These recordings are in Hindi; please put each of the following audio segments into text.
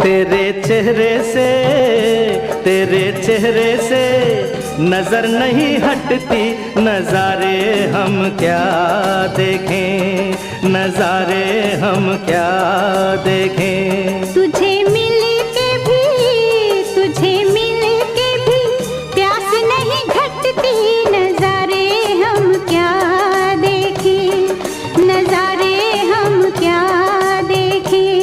तेरे चेहरे से नजर नहीं हटती, नजारे हम क्या देखें, नजारे हम क्या देखें। तुझे मिल के भी प्यास नहीं घटती, नजारे हम क्या देखें, नजारे हम क्या देखें।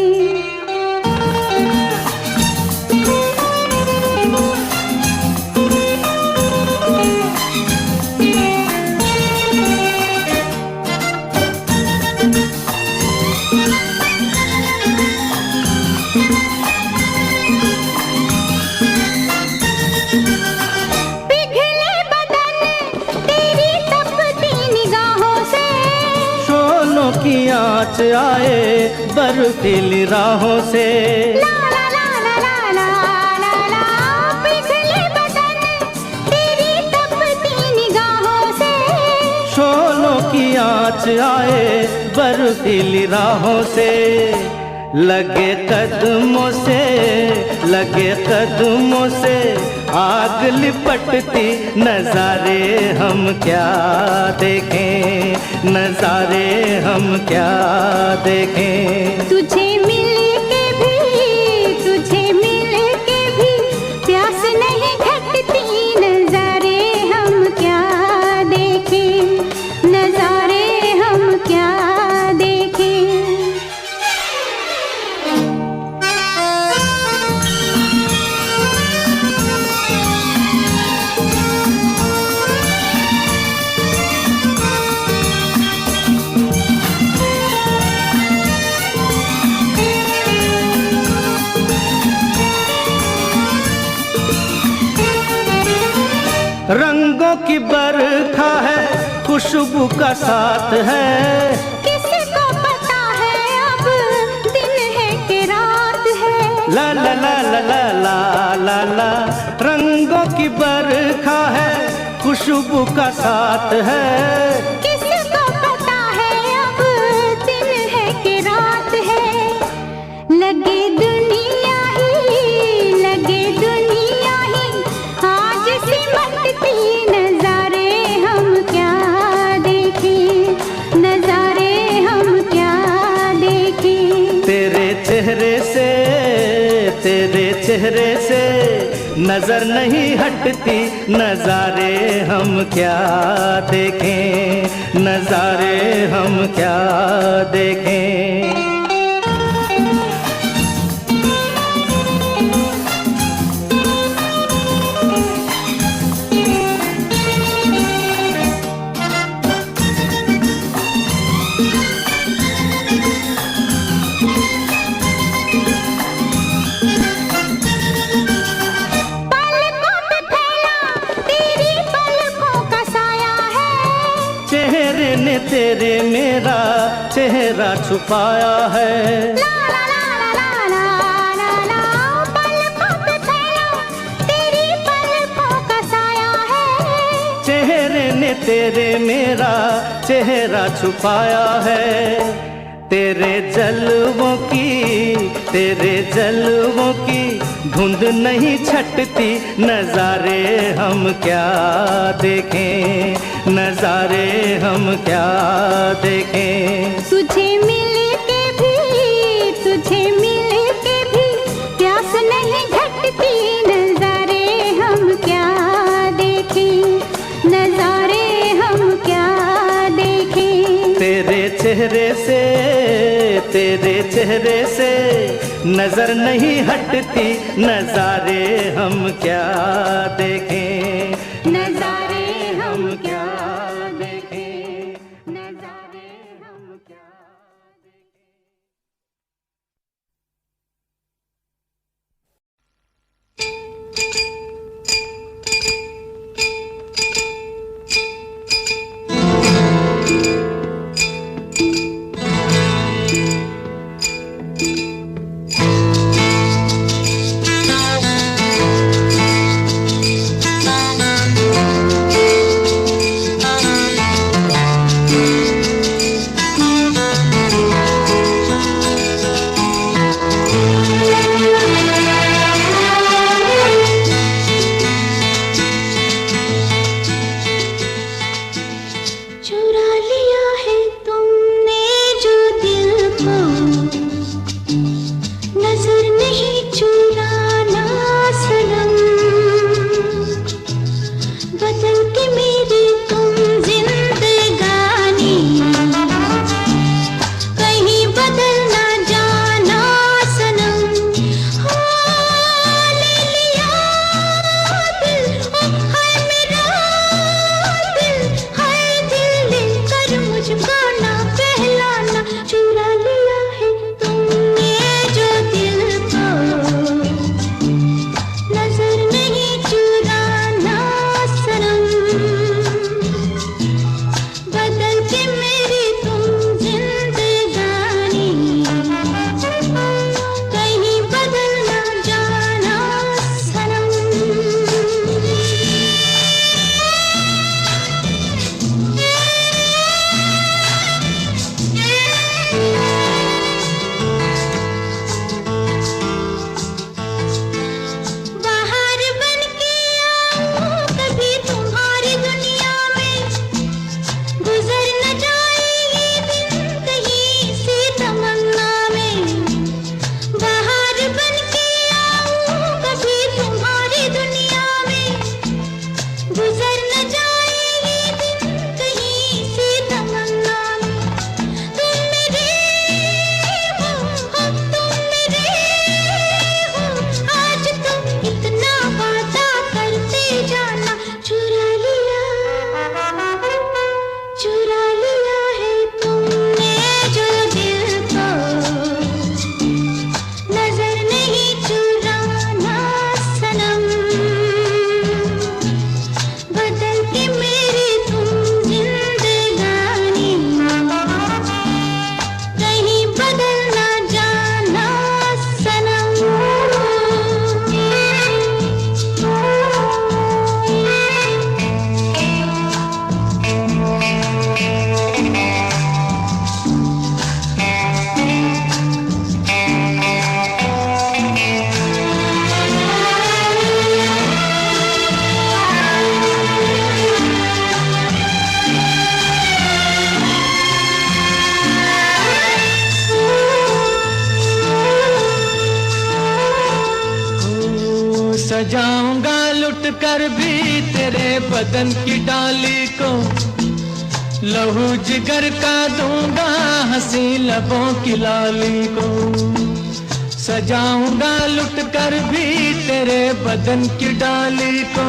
आँच आए बर्फीली राहों से, ला ला ला ला ला ला ला ला, पिघले बदन तेरी तपती निगाहों से। शोलों की आँच आए बर्फीली राहों से, लगे कदमों से आग लिपटती, नजारे हम क्या देखें, नजारे हम क्या देखें। तुझे मिल के भी प्यास नहीं घटती, नजारे हम क्या देखें, नजारे हम क्या देखें। रंगों की बरखा है, खुशबू का साथ है, किसको पता है अब दिन है कि रात है। ला ला ला ला ला ला ला ला, रंगों की बरखा है, खुशबू का साथ है, किसको पता है अब दिन है कि रात है। लगे दुनिया ही आज सिमटती, नजारे हम क्या देखें, नजारे हम क्या देखें। तेरे चेहरे से नजर नहीं हटती, नजारे हम क्या देखें, नजारे हम क्या देखें। तेरे मेरा चेहरा छुपाया है, ला ला ला ला ला ला ला, पलकों पे फैला तेरी पलकों का साया है। चेहरे ने तेरे मेरा चेहरा छुपाया है, तेरे जलवों की धुंध नहीं छटती, नजारे हम क्या देखें, नजारे हम क्या देखें। तुझे मिल के भी प्यास नहीं घटती, नजारे हम क्या देखें, नजारे हम क्या देखें। तेरे चेहरे से नजर नहीं हटती, नजारे हम क्या देखें, नजारे हम क्या देखें, नजारे हम क्या देखें। सजाऊंगा लुट कर भी तेरे बदन की डाली को, लहू जिगर का दूंगा हंसी लबों की लाली को। सजाऊंगा लुट कर भी तेरे बदन की डाली को,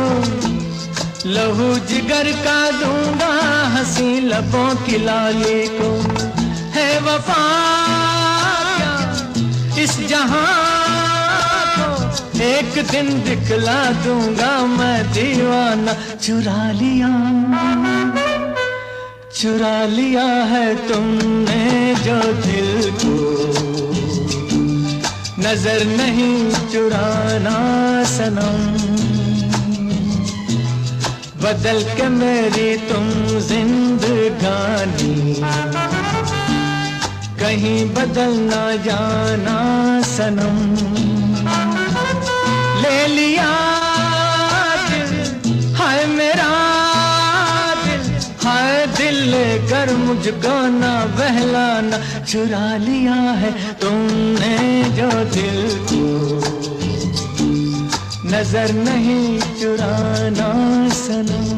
लहू जिगर का दूंगा हंसी लबों की लाली को। है वफा इस जहां को एक दिन दिखला दूंगा मैं दीवाना। चुरा लिया है तुमने जो दिल को, नजर नहीं चुराना सनम। बदल के मेरी तुम जिंदगानी, कहीं बदल ना जाना सनम। ले लिया दिल, हाय मेरा दिल, हाय दिल लेकर मुझको ना बहलाना। चुरा लिया है तुमने जो दिल को, नजर नहीं चुराना सनम।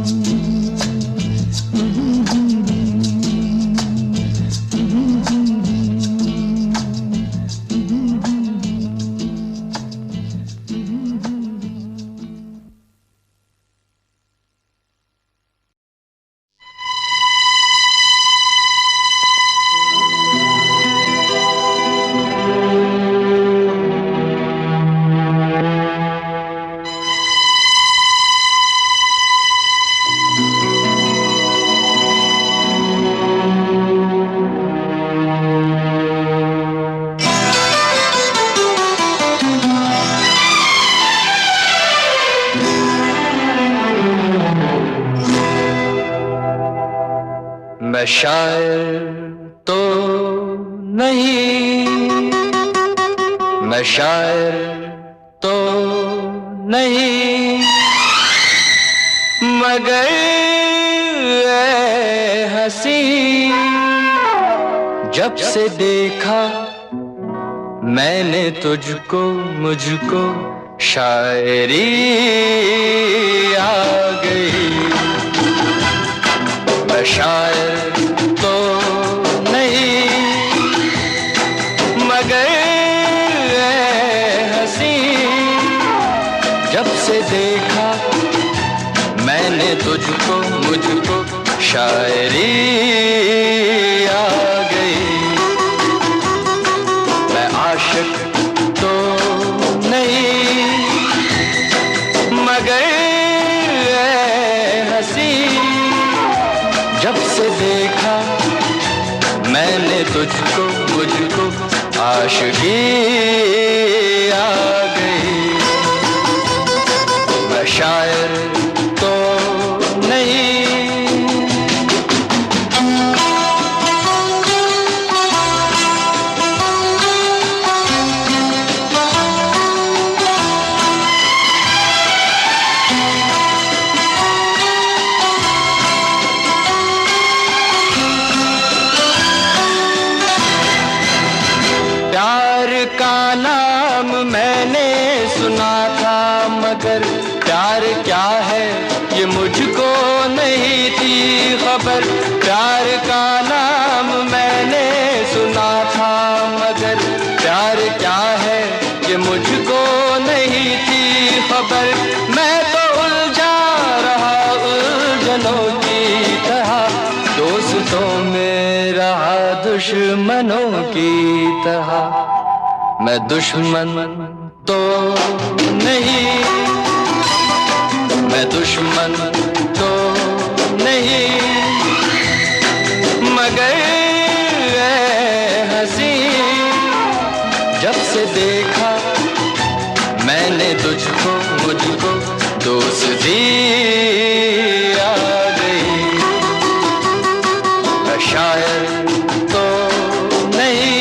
मैं शायर तो नहीं, मैं शायर तो नहीं, मगर ऐ हंसी जब से देखा मैंने तुझको, मुझको शायरी आ गई। मैं शायर तो नहीं, मगर हंसी जब से देखा मैंने तुझको, मुझको शायरी आ गई। मैं आशिक तो नहीं, मगर हंसी जब से देखा मैंने तुझको, मुझको आशिकी आ गई। मैं शायर तो नहीं। का नाम मैंने सुना था, मगर प्यार क्या है ये मुझको नहीं थी खबर। प्यार का नाम मैंने सुना था, मगर प्यार क्या है ये मुझको नहीं थी खबर। मैं तो उलझा रहा उलझनों की तरह, दोस्तों में रहा दुश्मनों की तरह। मैं दुश्मन तो नहीं, मैं दुश्मन तो नहीं, मगर हंसी जब से देखा मैंने तुझको, मुझको दोस्ती आ गई। मैं शायर तो नहीं।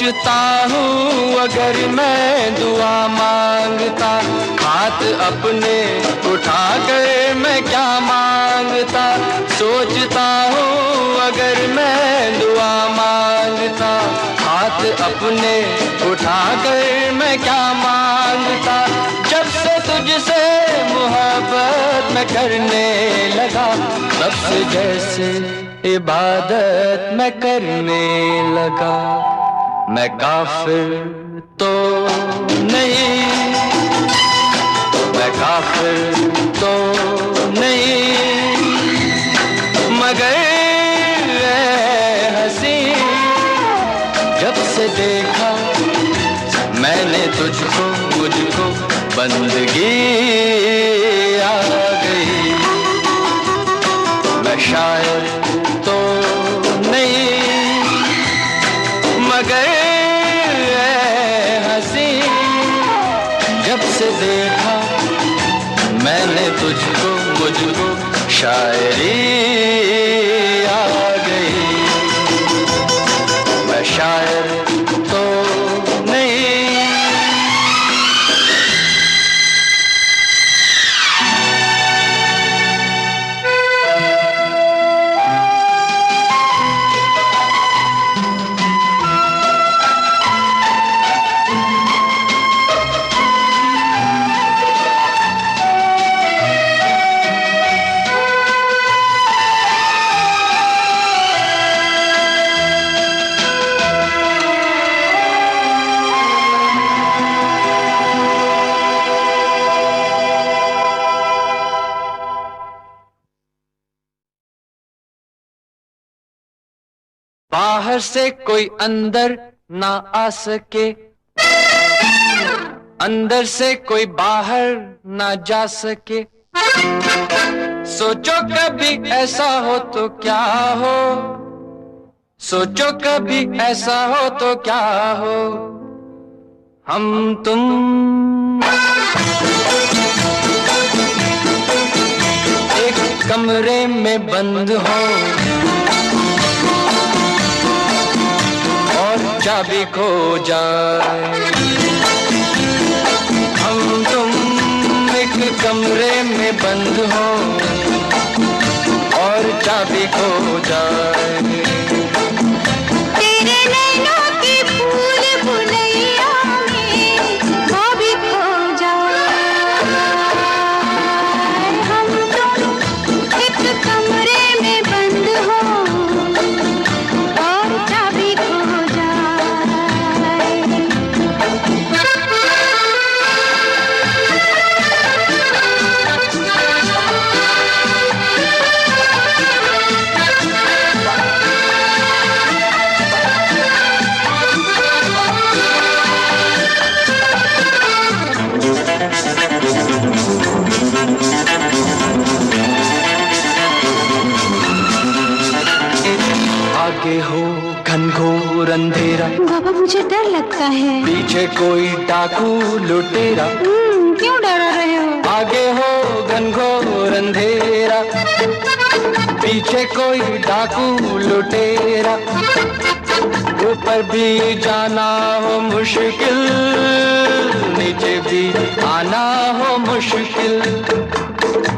सोचता हूँ अगर मैं दुआ मांगता, हाथ अपने उठा कर मैं क्या मांगता। सोचता हूँ अगर मैं दुआ मांगता, हाथ अपने उठा कर मैं क्या मांगता। जब से तुझसे मोहब्बत मैं करने लगा, तब से जैसे इबादत मैं करने लगा। मैं काफिर तो नहीं, मैं काफिर तो नहीं, मगर हंसी जब से देखा मैंने तुझको, मुझको बंदगी आ गई। मैं शायर तो नहीं, मगर हंसी जब से देखा मैंने तुझको, मुझको शायरी आ गई। मैं शायर तो नहीं। बाहर से कोई अंदर ना आ सके, अंदर से कोई बाहर ना जा सके। सोचो कभी ऐसा हो तो क्या हो, सोचो कभी ऐसा हो तो क्या हो। हम तुम एक कमरे में बंद हो और चाबी खो जाए। हम तुम एक कमरे में बंद हो और चाबी खो जाए। तेरे नैनों की फूल भुलैया में वो भी खो जाए। हम तुम एक कमरे में बंद हो और चाबी खो जाए। आगे हो घनघोर अंधेरा, बाबा मुझे डर लगता है। पीछे कोई डाकू लुटेरा। क्यों डर रहे हो? आगे हो घनघोर अंधेरा, पीछे कोई डाकू लुटेरा। ऊपर भी जाना हो मुश्किल, नीचे भी आना हो मुश्किल।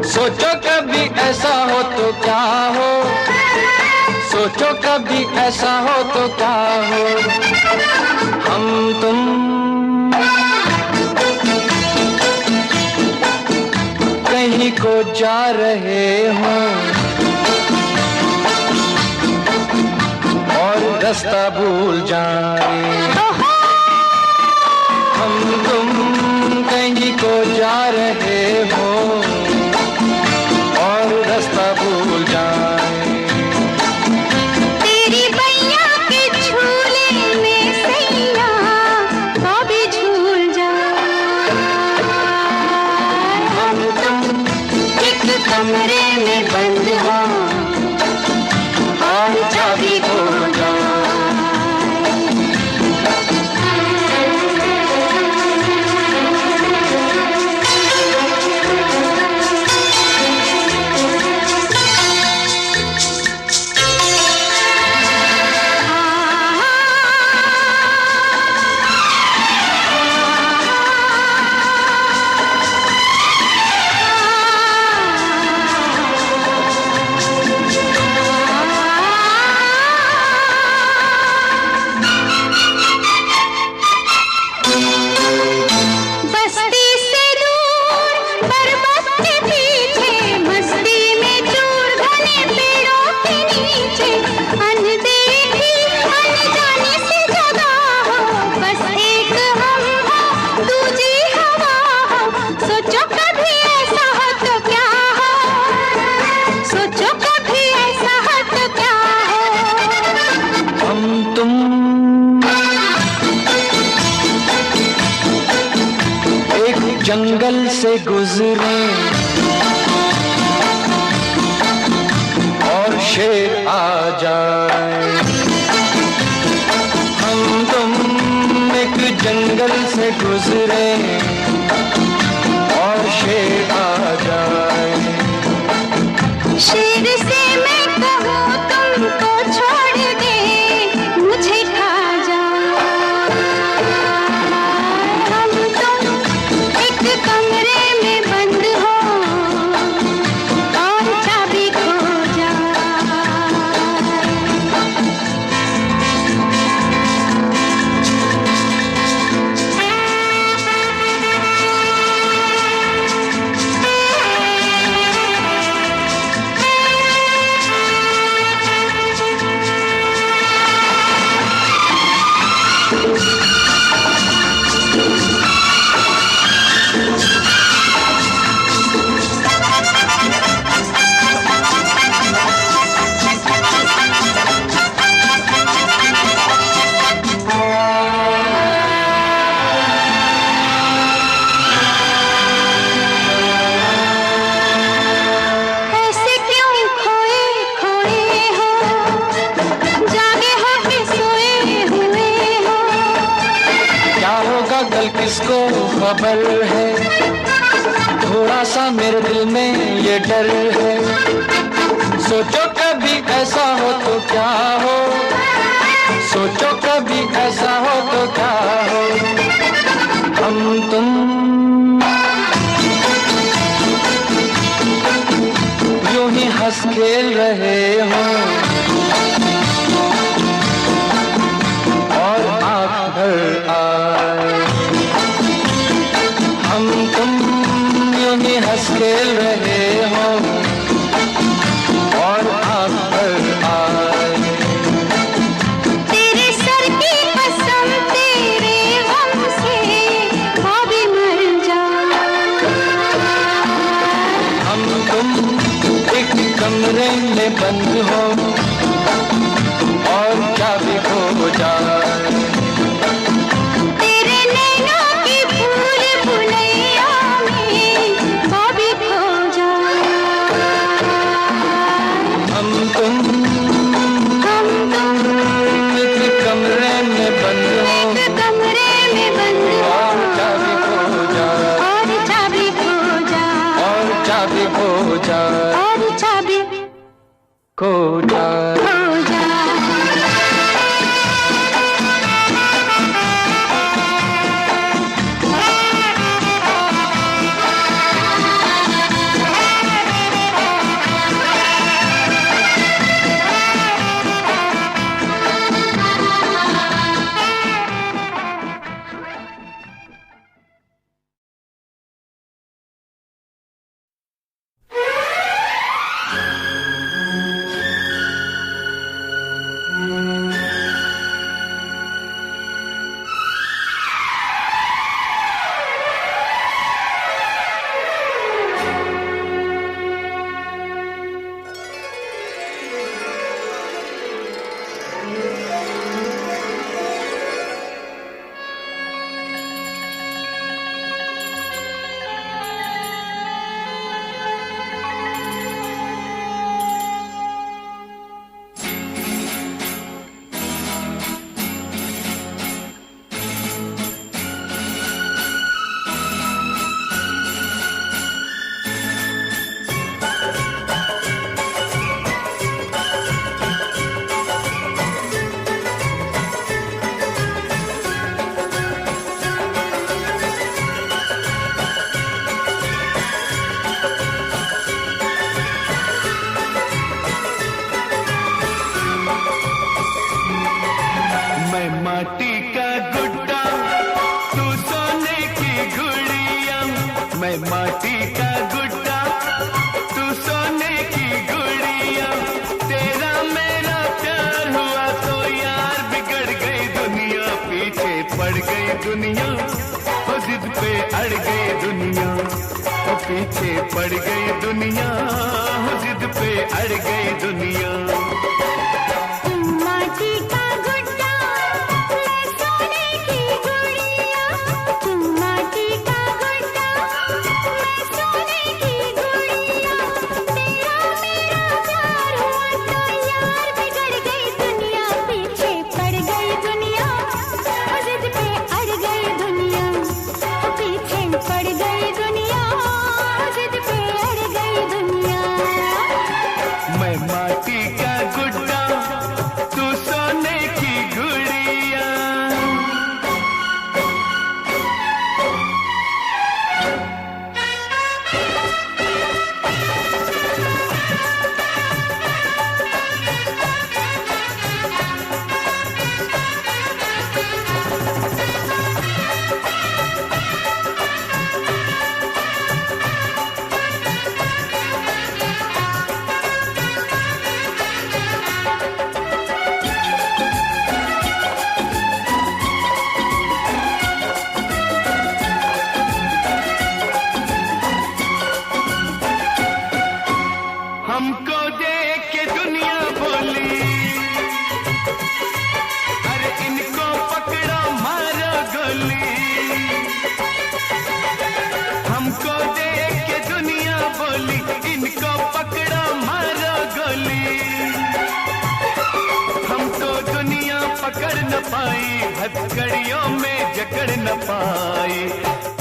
सोचो कभी ऐसा हो तो क्या हो, सोचो कभी ऐसा हो तो क्या हो। हम तुम कहीं को जा रहे हो और रास्ता भूल जाए। हम तुम कहीं को जा रहे हो और रास्ता भूल जाए। तेरी बैया के झूले में सैया वो भी झूल जाए। हम तुम एक कमरे में बंद हो और चाबी खो जाए। तुम एक जंगल से गुजरे और शेर आ जाए। हम तुम एक जंगल से गुजरे और शेर आ जाए। शेर से मैं कहूँ तुमको छोड़ दे, मुझे खा जाए। हम तुम एक कमरे में बंद हो और चाबी खो जाए। ऐसे क्यों खोए खोए हो, जागे हो कि सोए हुए हो। क्या होगा कल किसको खबर है, थोड़ा सा मेरे दिल में ये डर है। सोचो कभी ऐसा हो तो क्या हो, सोचो कभी ऐसा हो तो क्या हो। हम तुम यूं ही हंस खेल रहे हो और आँख भर आए। हम तुम यूं ही हंस खेल रहे हो और आँख भर आए। तेरे सर की कसम तेरे गम से भाभी मर जाए। हम तुम एक कमरे में बंद हो और चाबी खो जाए। तेरे नैनों की भूल भुलैया में भाभी खो जाए। हम तुम एक कमरे में बंद हो एक कमरे में बंद हो और चाबी खो जाए। और चाबी खो जाए। और चाबी खो जाए। और चाबी खो जाए। खो जाए। माटी का गुड्डा तू सोने की गुड़िया, मैं माटी का गुड्डा तू सोने की गुड़िया। तेरा मेरा प्यार हुआ तो यार बिगड़ गई दुनिया, पीछे पड़ गई दुनिया, वो जिद पे अड़ गई दुनिया, वो पीछे पड़ गई दुनिया, वो जिद पे अड़ गई दुनिया। माटी का न पाई, हथकड़ियों में जकड़ न पाई।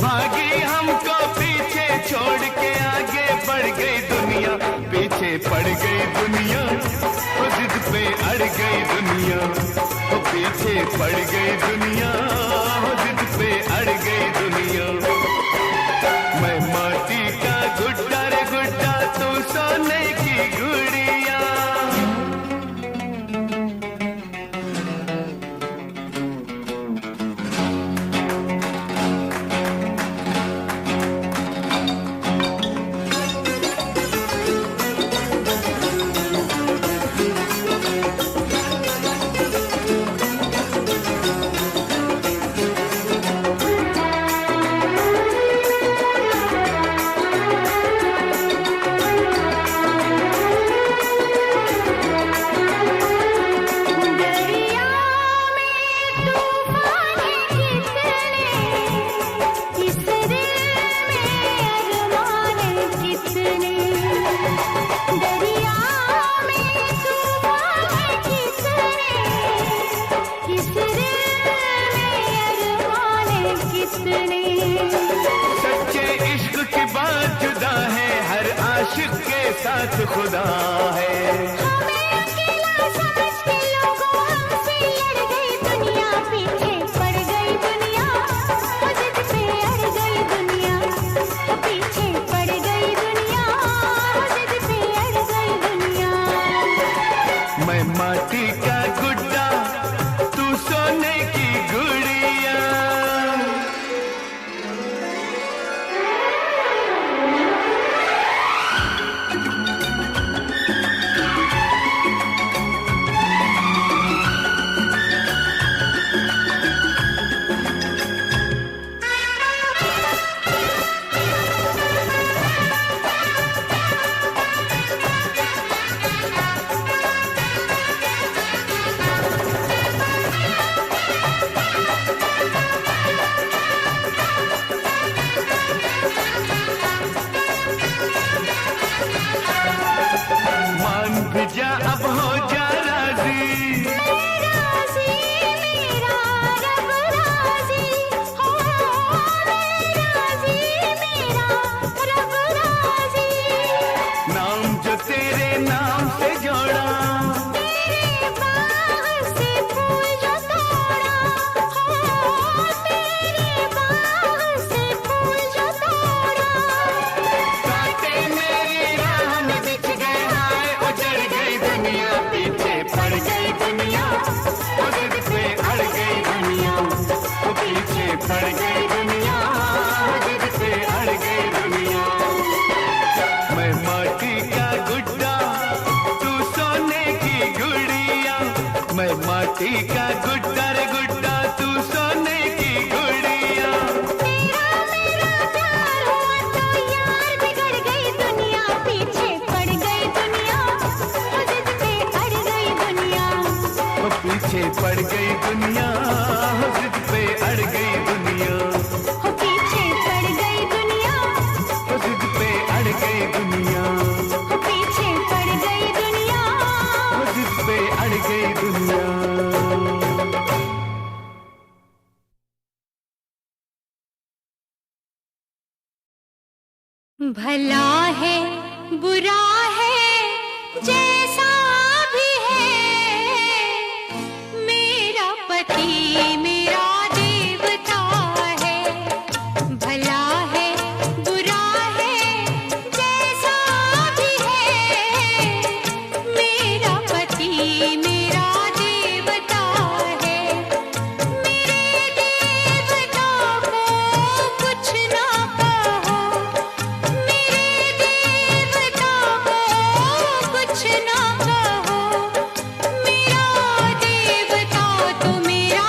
भागी हमको पीछे छोड़ के आगे बढ़ गई दुनिया, पीछे पड़ गई दुनिया, वो जिद पे अड़ गई दुनिया, वो पीछे पड़ गई दुनिया, वो जिद पे अड़ गई दुनिया। मैं माटी का गुड्डा रे गुड्डा, तू सोने की गुड़िया। सच्चे इश्क की बात जुदा है, हर आशिक के साथ खुदा है। हमें अकेला समझ के लोगों हमसे लड़ गई दुनिया, पीछे पड़ गई दुनिया, वो जिद पे अड़ गई दुनिया, पीछे पड़ गई दुनिया, वो जिद पे अड़ गई दुनिया। मैं माटी का गुड्डा, तू सोने की गुड़िया। मान भी जा, अब हो जा राजी, राजी मेरा रब राजी, हो राजी मेरा रब राजी। नाम जो तेरे नाम से जोड़ा, तेरे बाग से फूल जो तोड़ा, हो तेरे बाग से फूल जो तोड़ा। कांटे मेरी राह में बिछ गए, हाय उजड़ गई दुनिया, पीछे पड़ गई दुनिया, वो जिद पे अड़ गई दुनिया, वो पीछे पड़ गई दुनिया, वो जिद पे अड़ गई दुनिया। मैं माटी का गुड्डा, तू सोने की गुड़िया। मैं माटी का गुड्डा रे गुड्डा, तू सोने की गुड़िया। मेरा मेरा प्यार हुआ तो यार बिगड़ गई दुनिया, पीछे पड़ गई दुनिया, वो जिद पे अड़ गई दुनिया। वो पीछे पड़ गई दुनिया, वो जिद पे अड़ गई दुनिया, हो पीछे पड़ गई दुनिया, वो जिद पे अड़ गई दुनिया, हो पीछे पड़ गई दुनिया। वो जिद पे अड़ गई दुनिया। भला है बुरा है जैसा भी है, मेरा पति मेरा देवता है। भला है बुरा है जैसा भी है, मेरा पति मेरा देवता है। मेरे देवता को कुछ ना कहो, कुछ ना कहो, मेरा देवता तो मेरा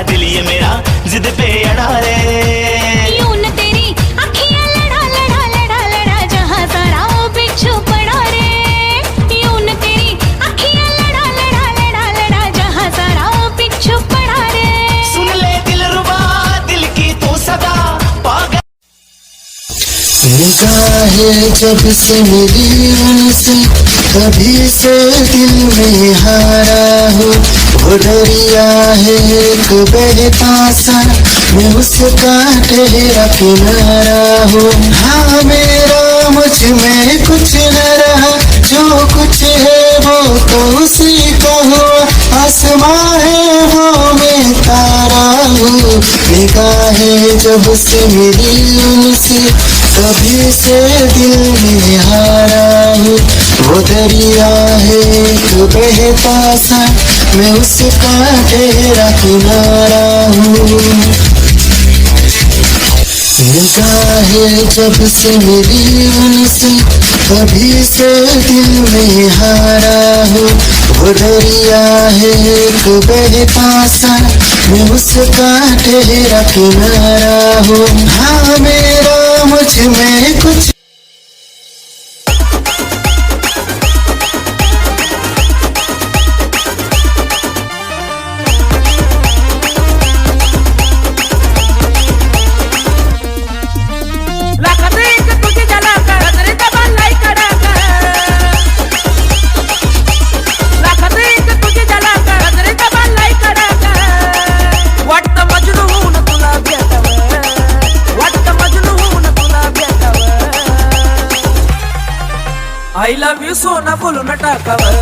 दिल ये मेरा जिद पे अड़ा रे। यूं न तेरी अखियां लड़ा लड़ा लड़ा लड़ा जहां सारा वो बिच्छू पड़ा रे। यूं न तेरी अखियां लड़ा लड़ा लड़ा लड़ा जहां सारा वो बिच्छू पड़ा रे। सुन ले दिलरुबा दिल की तू सदा पागल। निगाहें जब से मिली उनसे कभी से दिल में हारा हूँ। वो दरिया है एक बहता सा मैं उसका ठहरा किनारा हूँ। हाँ मेरा मुझ में कुछ न रहा जो कुछ है वो तो उसी का हुआ। आसमां है वो मैं तारा हूँ। निगाहें जब से मिली उनसे कभी से दिल में हारा हूँ। वो दरिया है एक बहता सा मैं उसका ठहरा किनारा हूँ। निगाहें जब से मिली उनसे कभी से दिल में हारा हूँ। वो दरिया है एक बहता सा मैं उसका ठहरा किनारा हूँ। हाँ मेरा मुझ में कुछ I love you सोना बोलू न टाकावर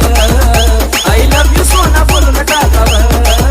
I love you सोना बोलू न टाकावर